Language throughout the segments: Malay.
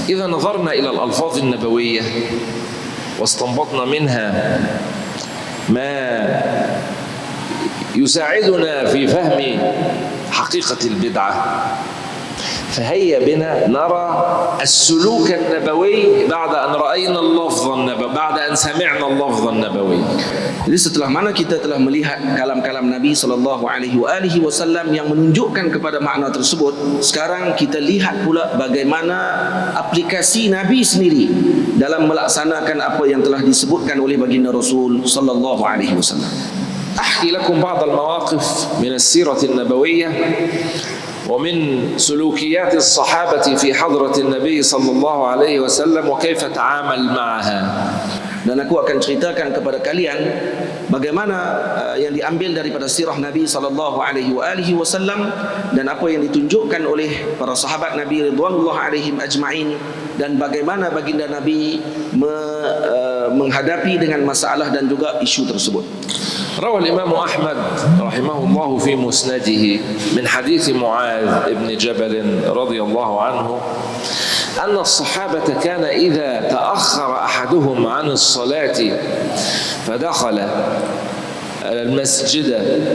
إذا نظرنا إلى الألفاظ النبوية واستنبطنا منها ما يساعدنا في فهم حقيقة البدعة، فهيا بنا نرى السلوك النبوي بعد أن رأينا اللفظ النبوي، بعد أن سمعنا اللفظ النبوي. Jadi setelah mana kita telah melihat kalam-kalam Nabi SAW yang menunjukkan kepada makna tersebut, sekarang kita lihat pula bagaimana aplikasi Nabi sendiri dalam melaksanakan apa yang telah disebutkan oleh baginda Rasul sallallahu alaihi wasallam. أحكي لكم بعض المواقف من السيرة النبوية ومن سلوكيات الصحابة في حضرة النبي صلى الله عليه وسلم وكيف تعامل معها. Dan aku akan ceritakan kepada kalian bagaimana yang diambil daripada sirah Nabi sallallahu alaihi wasallam dan apa yang ditunjukkan oleh para sahabat Nabi ridwanullah alaihim ajma'in, dan bagaimana baginda Nabi menghadapi dengan masalah dan juga isu tersebut. روى الإمام أحمد رحمه الله في مسنده من حديث معاذ بن جبل رضي الله عنه أن الصحابة كان إذا تأخر أحدهم عن الصلاة فدخل المسجد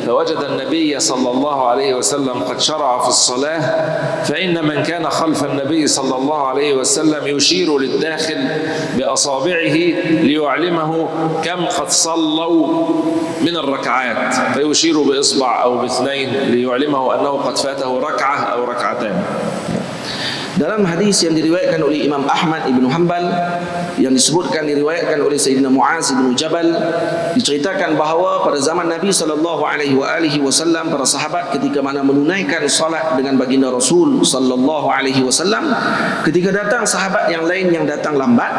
فوجد النبي صلى الله عليه وسلم قد شرع في الصلاة، فإن من كان خلف النبي صلى الله عليه وسلم يشير للداخل بأصابعه ليعلمه كم قد صلوا من الركعات، فيشير بإصبع أو باثنين ليعلمه أنه قد فاته ركعة أو ركعتان. Dalam hadis yang diriwayatkan oleh Imam Ahmad Ibn Hanbal, yang diriwayatkan oleh Sayyidina Muaz bin Jabal, diceritakan bahawa pada zaman Nabi SAW, para sahabat ketika mana menunaikan salat dengan baginda Rasul SAW, ketika datang sahabat yang lain yang datang lambat,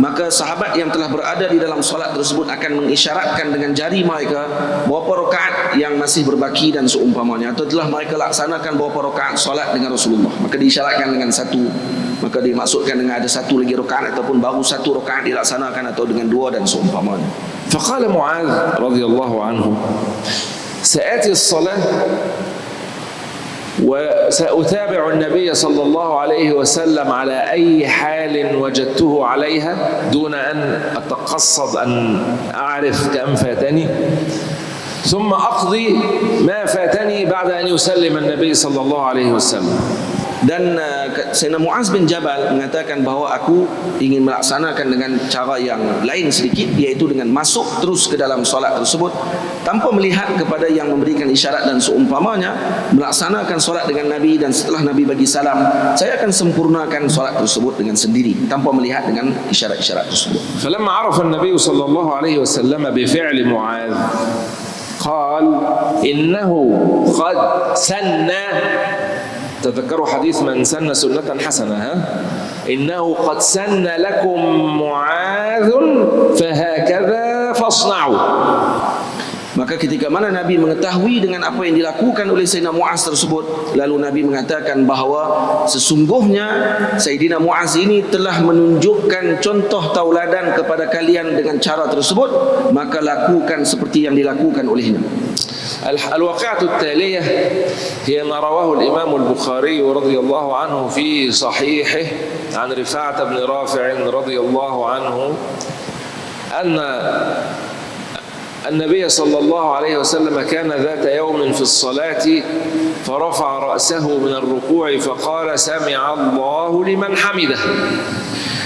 maka sahabat yang telah berada di dalam salat tersebut akan mengisyaratkan dengan jari mereka berapa rakaat yang masih berbaki dan seumpamanya, atau telah mereka laksanakan berapa rakaat salat dengan Rasulullah, maka diisyaratkan dengan satu, maka dimaksudkan dengan ada satu lagi rakaat ataupun baru satu rakaat dilaksanakan, atau dengan dua dan seumpamanya. فقال معاذ رضي الله عنه سآتي الصلاة وسأتابع النبي صلى الله عليه وسلم على أي حال وجدته عليها دون أن أتقصد أن أعرف كم فاتني، ثم أقضي ما فاتني بعد أن يسلم النبي صلى الله عليه وسلم. Dan Sayyidina Muaz bin Jabal mengatakan bahawa aku ingin melaksanakan dengan cara yang lain sedikit, iaitu dengan masuk terus ke dalam solat tersebut tanpa melihat kepada yang memberikan isyarat dan seumpamanya, melaksanakan solat dengan Nabi, dan setelah Nabi bagi salam saya akan sempurnakan solat tersebut dengan sendiri tanpa melihat dengan isyarat-isyarat tersebut. فلما عرف النبي صلى الله عليه وسلم بفعل معاذ قال إنه قد سن، تذكروا حديث من سن سنة حسنة، إنه قد سن لكم معاذ فهكذا فاصنعوا. Maka ketika mana Nabi mengetahui dengan apa yang dilakukan oleh Sayyidina Muaz tersebut, lalu Nabi mengatakan bahawa sesungguhnya Sayyidina Muaz ini telah menunjukkan contoh tauladan kepada kalian dengan cara tersebut, maka lakukan seperti yang dilakukan olehnya. الواقعة التالية هي ما رواه الإمام البخاري رضي الله عنه في صحيحه عن رفاعة بن رافع رضي الله عنه أن النبي صلى الله عليه وسلم كان ذات يوم في الصلاة فرفع رأسه من الركوع فقال سمع الله لمن حمده.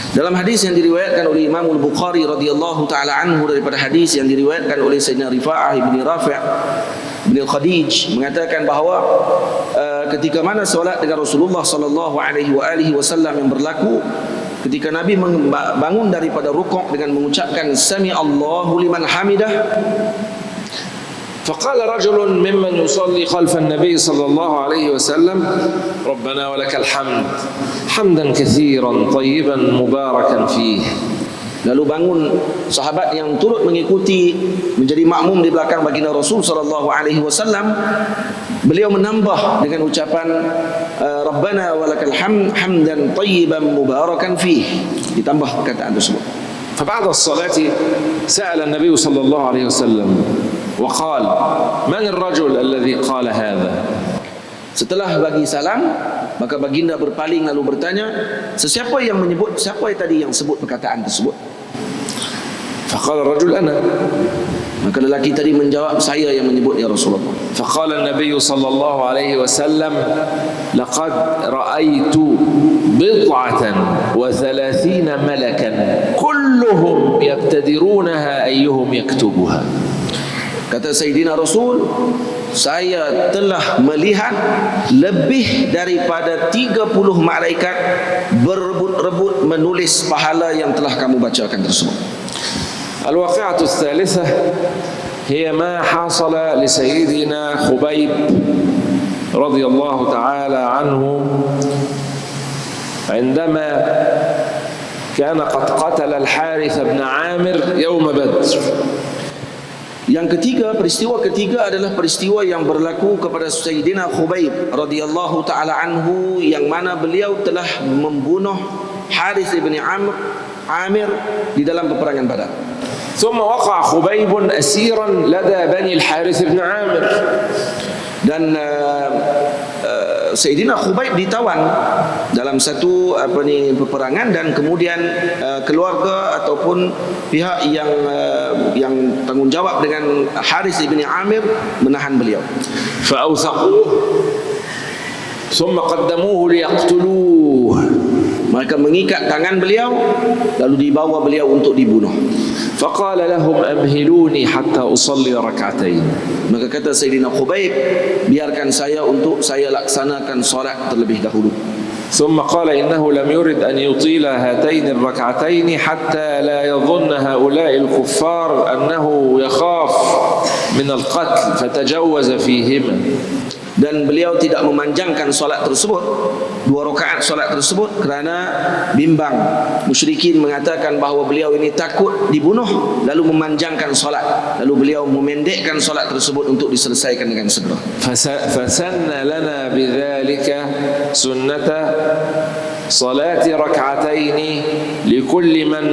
Dalam hadis yang diriwayatkan oleh Imam Al-Bukhari radhiyallahu taala anhu, daripada hadis yang diriwayatkan oleh Sayyidina Rifa'ah bin Rafi' bin Al-Khadij, mengatakan bahawa ketika mana solat dengan Rasulullah sallallahu alaihi wasallam yang berlaku, ketika Nabi bangun daripada rukuk dengan mengucapkan sami Allahu liman hamidah, فقال رجل ممن يصلي خلف النبي صلى الله عليه وسلم ربنا ولك الحمد حمدا كثيرا طيبا مباركا فيه. Lalu bangun sahabat yang turut mengikuti menjadi makmum di belakang baginda Rasul sallallahu alaihi wasallam, beliau menambah dengan ucapan Rabbana walakal hamd hamdan tayyiban mubarakan fih, ditambah perkataan tersebut. فبعد الصلاة سأل النبي صلى الله عليه وسلم وقال من الرجل الذي قال هذا. Setelah bagi salam, Maka baginda berpaling lalu bertanya, siapa yang tadi yang sebut perkataan tersebut? فقال الرجل أنا. Maka lelaki tadi menjawab, saya yang menyebut ya Rasulullah. فقال النبي صلى الله عليه وسلم لقد رأيت 39 ملكا كلهم يبتدرونها أيهم يكتبها. Kata Sayyidina Rasul, saya telah melihat lebih daripada 30 malaikat berebut-rebut menulis pahala yang telah kamu bacakan tersebut. الواقعة الثالثة هي ما حصل لسيدنا خبيب رضي الله تعالى عنه عندما كان قد قتل الحارث بن عامر يوم بدر. Yang ketiga, peristiwa ketiga adalah peristiwa yang berlaku kepada Sayyidina Khubayb radhiyallahu taala anhu, yang mana beliau telah membunuh Harith bin Amir di dalam peperangan Badar. ثم وقع خبيب أسيرا لدى بني الحارث بن عامر. Dan Sayyidina Khubayb ditawan dalam satu peperangan, dan kemudian keluarga ataupun pihak yang tanggung jawab dengan Harith bin Amir menahan beliau. فأوثقوه ثم قدموه ليقتلوه. Mereka mengikat tangan beliau lalu dibawa beliau untuk dibunuh. فقال لهم أمهلوني حتى أصلي ركعتين. Maka kata Sayyidina Khubayb, biarkan saya untuk saya laksanakan solat terlebih dahulu. ثم قال إنه لم يرد أن يطيل هاتين الركعتين حتى لا يظن هؤلاء الكفار أنه يخاف من القتل فتجوز فيهما. Dan beliau tidak memanjangkan solat tersebut, 2 rakaat solat tersebut, kerana bimbang musyrikin mengatakan bahawa beliau ini takut dibunuh, lalu memanjangkan solat, lalu beliau memendekkan solat tersebut untuk diselesaikan dengan segera. فسن لنا بذلك سنة صلاة ركعتين لكل من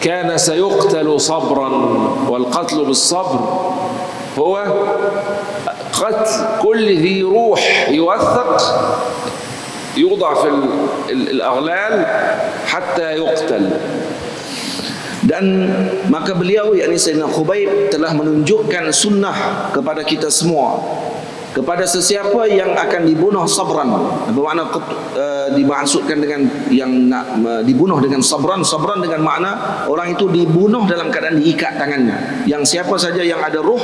كان سيقتل صبرا، والقتل بالصبر هو قتل كل ذي روح يوثق يوضع في الأغلال حتى يقتل. Dan maka beliau, yakni Sayyidina Khubayb, telah menunjukkan sunnah kepada kita semua, kepada sesiapa yang akan dibunuh sabran. Bermakna dimaksudkan dengan yang nak dibunuh dengan sabran. Sabran dengan makna orang itu dibunuh dalam keadaan diikat tangannya. Yang siapa saja yang ada ruh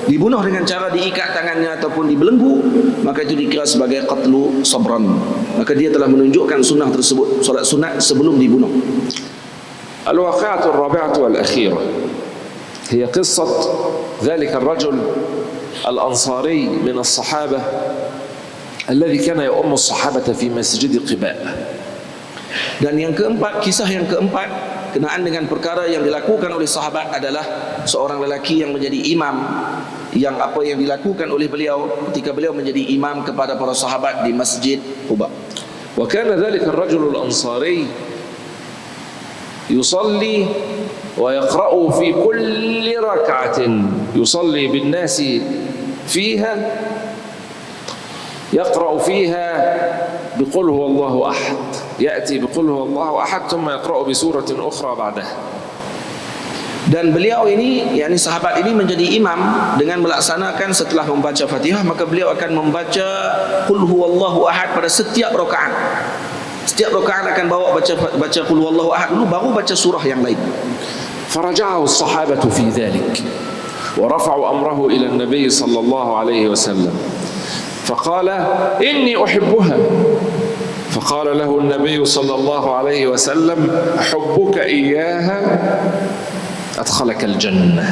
dibunuh dengan cara diikat tangannya ataupun dibelenggu, maka itu dikira sebagai qatlu sabran. Maka dia telah menunjukkan sunnah tersebut, solat sunat sebelum dibunuh. الواقعة الرابعة والأخيرة هي قصة ذلك الرجل الأنصاري من الصحابة الذي كان يؤم الصحابة في مسجد قباء. Dan yang keempat, kisah yang keempat kenaan dengan perkara yang dilakukan oleh sahabat adalah seorang lelaki yang menjadi imam, yang apa yang dilakukan oleh beliau ketika beliau menjadi imam kepada para sahabat di Masjid Quba. وكان ذلك الرجل الأنصاري يصلي ويقرأ في كل ركعة يصلي بالناس فيها، يقرأ فيها بقل هو الله أحد، يأتي بقل هو الله أحد ثم يقرأ بسورة أخرى بعدها. Dan beliau ini, yakni sahabat ini, menjadi imam dengan melaksanakan setelah membaca Fatihah, maka beliau akan membaca qul huwallahu ahad pada setiap rakaat. Setiap rakaat akan bawa baca qul huwallahu ahad dulu, baru baca surah yang lain. فرجعه الصحابة في ذلك ورفعوا أمره إلى النبي صلى الله عليه وسلم فقال إني أحبها. فقال له النبي صلى الله عليه وسلم حبك إياها أدخلك الجنة.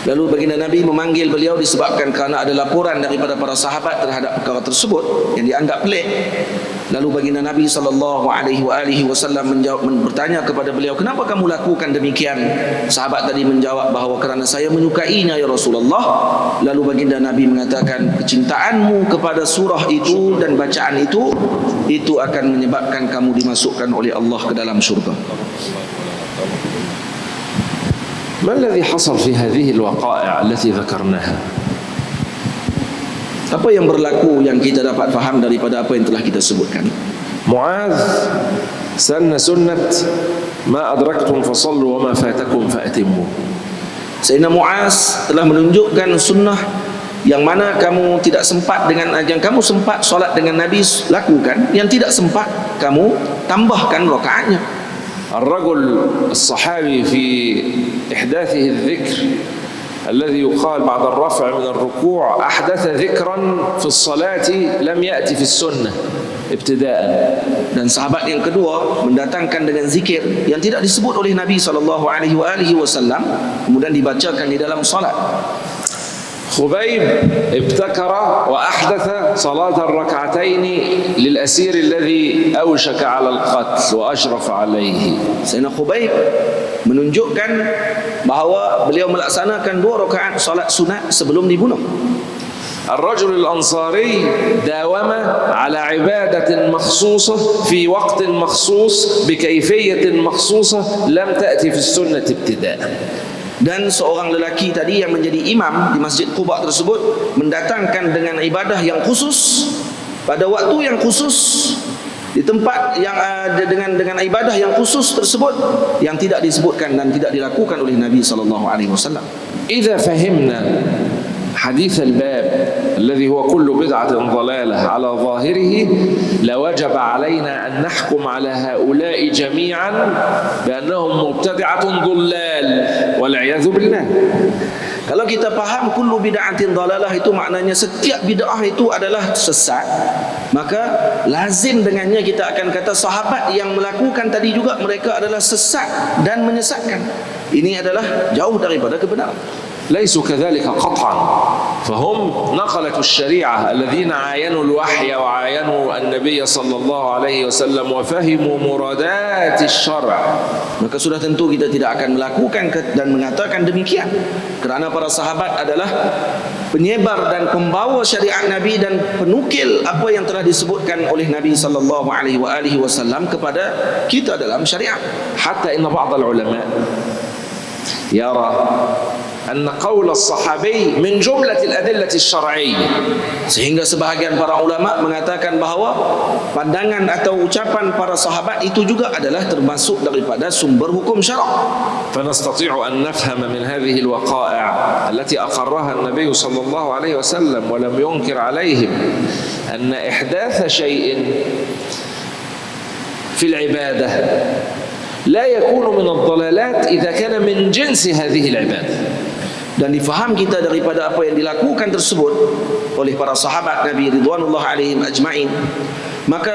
Lalu baginda Nabi memanggil beliau disebabkan kerana ada laporan daripada para sahabat terhadap perkara tersebut yang dianggap pelik. Lalu baginda Nabi SAW bertanya kepada beliau, kenapa kamu lakukan demikian? Sahabat tadi menjawab bahawa kerana saya menyukainya ya Rasulullah. Lalu baginda Nabi mengatakan, kecintaanmu kepada surah itu dan bacaan itu akan menyebabkan kamu dimasukkan oleh Allah ke dalam syurga. ما الذي حصل في هذه الوقائع التي ذكرناها؟ Apa yang berlaku yang kita dapat faham daripada apa yang telah kita sebutkan? معاذ سن سنة ما أدركتم فصلوا وما فاتكم فأتموا. Sayyidina Muaz telah menunjukkan sunnah yang mana kamu tidak sempat dengan, yang kamu sempat solat dengan Nabi lakukan, yang tidak sempat kamu tambahkan rakaatnya. الرجل الصحابي في إحداثه الذكر الذي يقال بعد الرفع من الركوع أحدث ذكرا في الصلاة لم يأتي في السنة ابتداء. Dan sahabat yang kedua mendatangkan dengan zikir yang tidak disebut oleh Nabi SAW, kemudian dibacakan di dalam salat. خبيب ابتكر وأحدث صلاة الركعتين للأسير الذي أوشك على القتل وأشرف عليه. Sayyidina Khubayb menunjukkan bahawa beliau melaksanakan 2 rakaat salat sunat sebelum dibunuh. الرجل الأنصاري داوم على عبادة مخصوصة في وقت مخصوص بكيفية مخصوصة لم تأتي في السنة ابتداء. Dan seorang lelaki tadi yang menjadi imam di Masjid Quba tersebut mendatangkan dengan ibadah yang khusus pada waktu yang khusus di tempat yang dengan ibadah yang khusus tersebut yang tidak disebutkan dan tidak dilakukan oleh Nabi SAW. إذا فهمنا حديث الباب الذي هو كل بدعة ضلالة على ظاهره لوجب علينا أن نحكم على هؤلاء جميعا بأنهم مبتدعة ضلال والعياذ بالله. Kalau kita faham kullu bid'atin dhalalah itu maknanya setiap bid'ah itu adalah sesat, maka lazim dengannya kita akan kata sahabat yang melakukan tadi juga mereka adalah sesat dan menyesatkan. Ini adalah jauh daripada kebenaran. ليسوا كذلك قطعا، فهم نقلة الشريعة الذين عاينوا الوحي وعاينوا النبي صلى الله عليه وسلم وفهموا مرادات الشرع. Maka sudah tentu kita tidak akan melakukan dan mengatakan demikian, kerana para sahabat adalah penyebar dan pembawa syariat Nabi dan penukil apa yang telah disebutkan oleh Nabi sallallahu alaihi wasallam kepada kita dalam syariat. حتى إن بعض العلماء يرى أن قول الصحابي من جملة الأدلة الشرعية. Sehingga sebahagian para ulama mengatakan bahawa pandangan atau ucapan para sahabat itu juga adalah termasuk daripada sumber hukum syarak. فنستطيع أن نفهم من هذه الوقائع التي أقرها النبي صلى الله عليه وسلم ولم ينكر عليهم أن إحداث شيء في العبادة لا يكون من الضلالات إذا كان من جنس هذه العبادة. Dan difaham kita daripada apa yang dilakukan tersebut oleh para sahabat Nabi ridwanullah alaihim ajma'in, maka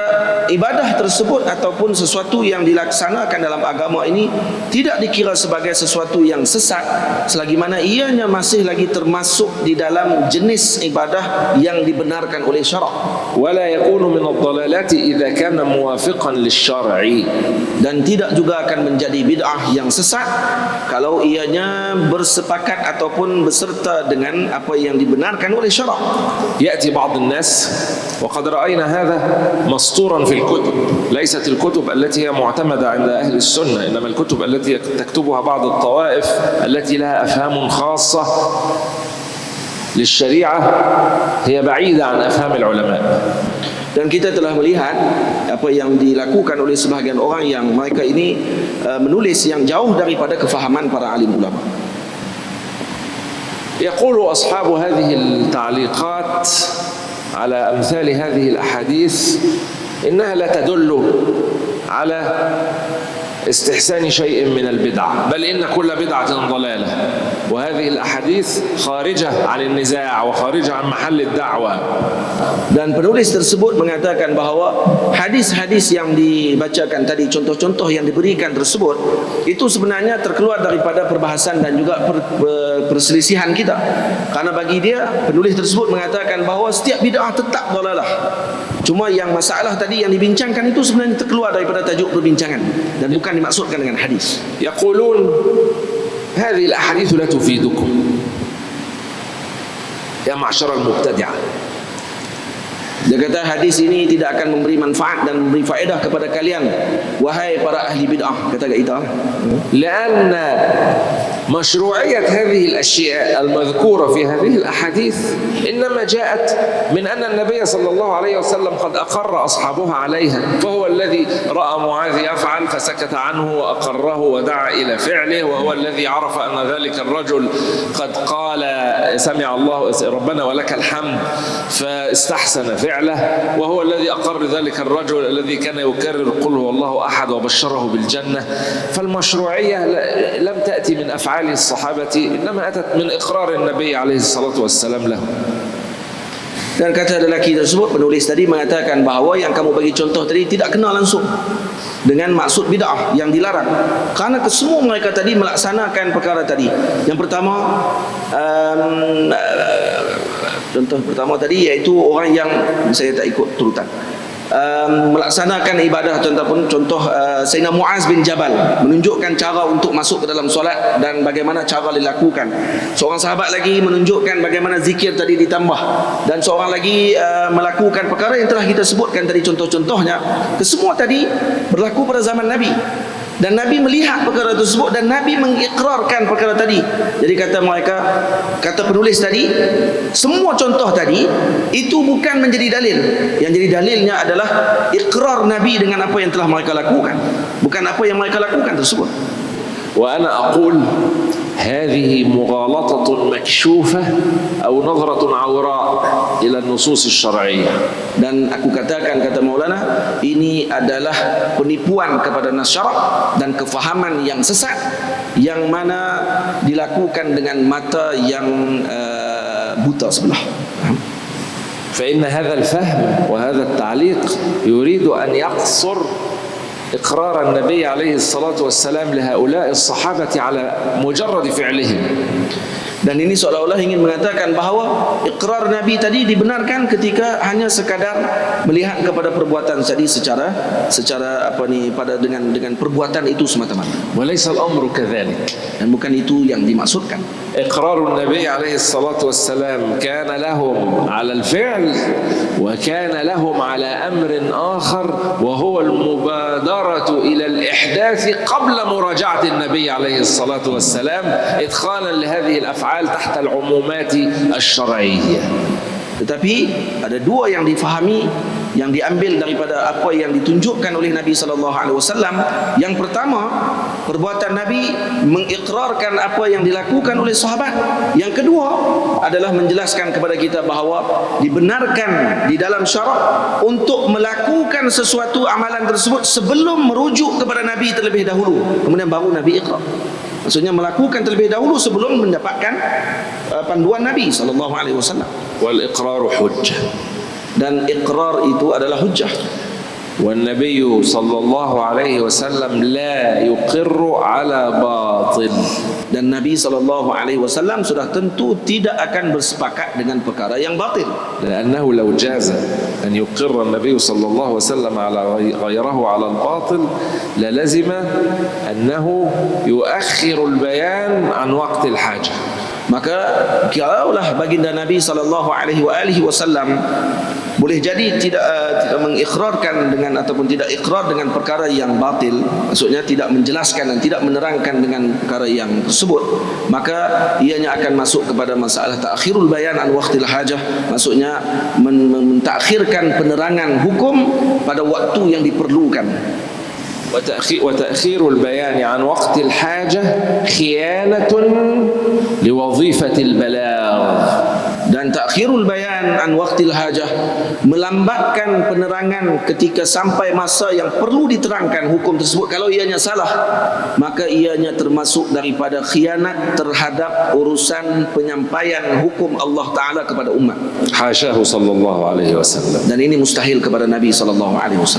ibadah tersebut ataupun sesuatu yang dilaksanakan dalam agama ini tidak dikira sebagai sesuatu yang sesat selagi mana ianya masih lagi termasuk di dalam jenis ibadah yang dibenarkan oleh syarak. ولا يكون من الضلالات إذا كان موافقا للشرع. Dan tidak juga akan menjadi bid'ah yang sesat kalau ianya bersepakat ataupun beserta dengan apa yang dibenarkan oleh syarak. يأتي بعض الناس وقد رأينا هذا مسطورا في الكتب، ليست الكتب التي هي معتمدة عند أهل السنة، إنما الكتب التي تكتبها بعض الطوائف التي لها أفهام خاصة للشريعة هي بعيدة عن أفهام العلماء. Dan kita telah melihat apa yang dilakukan oleh sebahagian orang yang mereka ini menulis yang jauh daripada kefahaman para alim ulama. يقول أصحاب هذه التعليقات على أمثال هذه الأحاديث إنها لا تدل على استحسان شيء من البدعة، بل إن كل بدعة ضلالة، وهذه الأحاديث خارجة عن النزاع وخارجة عن محل الدعوة. Dan penulis tersebut mengatakan bahawa hadis-hadis yang dibacakan tadi, contoh-contoh yang diberikan tersebut, itu sebenarnya terkeluar daripada perbahasan dan juga perselisihan kita. Karena bagi dia, penulis tersebut mengatakan bahawa setiap bid'ah tetap dalalah. Cuma yang masalah tadi yang dibincangkan itu sebenarnya terkeluar daripada tajuk perbincangan dan bukan dimaksudkan dengan hadis. يقولون هذه الأحاديث لا تفيدكم يا معشر المبتدعة. Dia kata hadis ini tidak akan memberi manfaat dan memberi faedah kepada kalian wahai para ahli bid'ah, kata kita. لأن مشروعية هذه الأشياء المذكورة في هذه الأحاديث إنما جاءت من أن النبي صلى الله عليه وسلم قد أقر أصحابه عليها، فهو الذي رأى معاذ يفعل فسكت عنه وأقره ودعا إلى فعله، وهو الذي عرف أن ذلك الرجل قد قال سمع الله ربنا ولك الحمد فاستحسن فعله، وهو الذي أقر ذلك الرجل الذي كان يكرر قل هو الله أحد وبشره بالجنة. فالمشروعية لم تأتي من أفعال الصحابة، إنما أتت من إقرار النبي عليه الصلاة والسلام له. Dan kata lelaki tersebut, penulis tadi mengatakan bahawa yang kamu bagi contoh tadi tidak kena langsung dengan maksud bid'ah yang dilarang, kerana kesemua mereka tadi melaksanakan perkara tadi. Yang pertama, contoh pertama tadi iaitu orang yang saya tak ikut turutan, melaksanakan ibadah. Contoh Sayyidina Muaz bin Jabal menunjukkan cara untuk masuk ke dalam solat dan bagaimana cara dilakukan. Seorang sahabat lagi menunjukkan bagaimana zikir tadi ditambah, dan seorang lagi melakukan perkara yang telah kita sebutkan tadi contoh-contohnya. Kesemua tadi berlaku pada zaman Nabi, dan Nabi melihat perkara tersebut dan Nabi mengikrarkan perkara tadi. Jadi kata mereka, kata penulis tadi, semua contoh tadi itu bukan menjadi dalil. Yang jadi dalilnya adalah ikrar Nabi dengan apa yang telah mereka lakukan, bukan apa yang mereka lakukan tersebut. وأنا أقول هذه مغالطة مكشوفة أو نظرة عوراء إلى النصوص الشرعية. Dan aku katakan, kata Maulana, ini adalah penipuan kepada nas syarak dan kefahaman yang sesat yang mana dilakukan dengan mata yang buta sebelah. فإن هذا الفهم وهذا التعليق يريد أن يقصر إقرار النبي عليه الصلاة والسلام لهؤلاء الصحابة على مجرد فعلهم. Dan ini seolah-olah ingin mengatakan bahawa ikrar Nabi tadi dibenarkan ketika hanya sekadar melihat kepada perbuatan tadi secara dengan perbuatan itu semata-mata. وليس الأمر كذلك. Dan bukan itu yang dimaksudkan. إقرار النبي عليه الصلاة والسلام كان لهم على الفعل وكان لهم على أمر آخر وهو المبادرة إلى الإحداث قبل مراجعة النبي عليه الصلاة والسلام إدخالا لهذه الأفعال تحت العمومات الشرعية. Tetapi ada dua yang difahami, yang diambil daripada apa yang ditunjukkan oleh Nabi SAW. Yang pertama, perbuatan Nabi mengikrarkan apa yang dilakukan oleh sahabat. Yang kedua adalah menjelaskan kepada kita bahawa dibenarkan di dalam syarak untuk melakukan sesuatu amalan tersebut sebelum merujuk kepada Nabi terlebih dahulu, kemudian baru Nabi ikrar. Maksudnya melakukan terlebih dahulu sebelum mendapatkan panduan Nabi SAW. Wal iqraru hujjah. Dan iqrar itu adalah hujjah. Wan Nabi sallallahu alaihi wasallam la yuqirru ala batil. Dan Nabi SAW sudah tentu tidak akan bersepakat dengan perkara yang batil. لأنه لو جاز أن يقر النبي صلى الله عليه وسلم على غيره على الباطل للزم أنه يؤخر البيان عن وقت الحاجة. Maka kalaulah baginda Nabi SAW boleh jadi tidak mengikrarkan dengan ataupun tidak ikrar dengan perkara yang batil, maksudnya tidak menjelaskan dan tidak menerangkan dengan perkara yang tersebut, maka ianya akan masuk kepada masalah ta'khirul bayan an waqtil hajah, maksudnya mentakhirkan penerangan hukum pada waktu yang diperlukan. وتأخير البيان عن وقت الحاجة خيانة لوظيفة البلاغ. Dan takhirul bayan an waqtil hajah, melambatkan penerangan ketika sampai masa yang perlu diterangkan hukum tersebut. Kalau ianya salah, maka ianya termasuk daripada khianat terhadap urusan penyampaian hukum Allah Ta'ala kepada umat. Hasyahu sallallahu alaihi wasallam. Dan ini mustahil kepada Nabi sallallahu alaihi wasallam.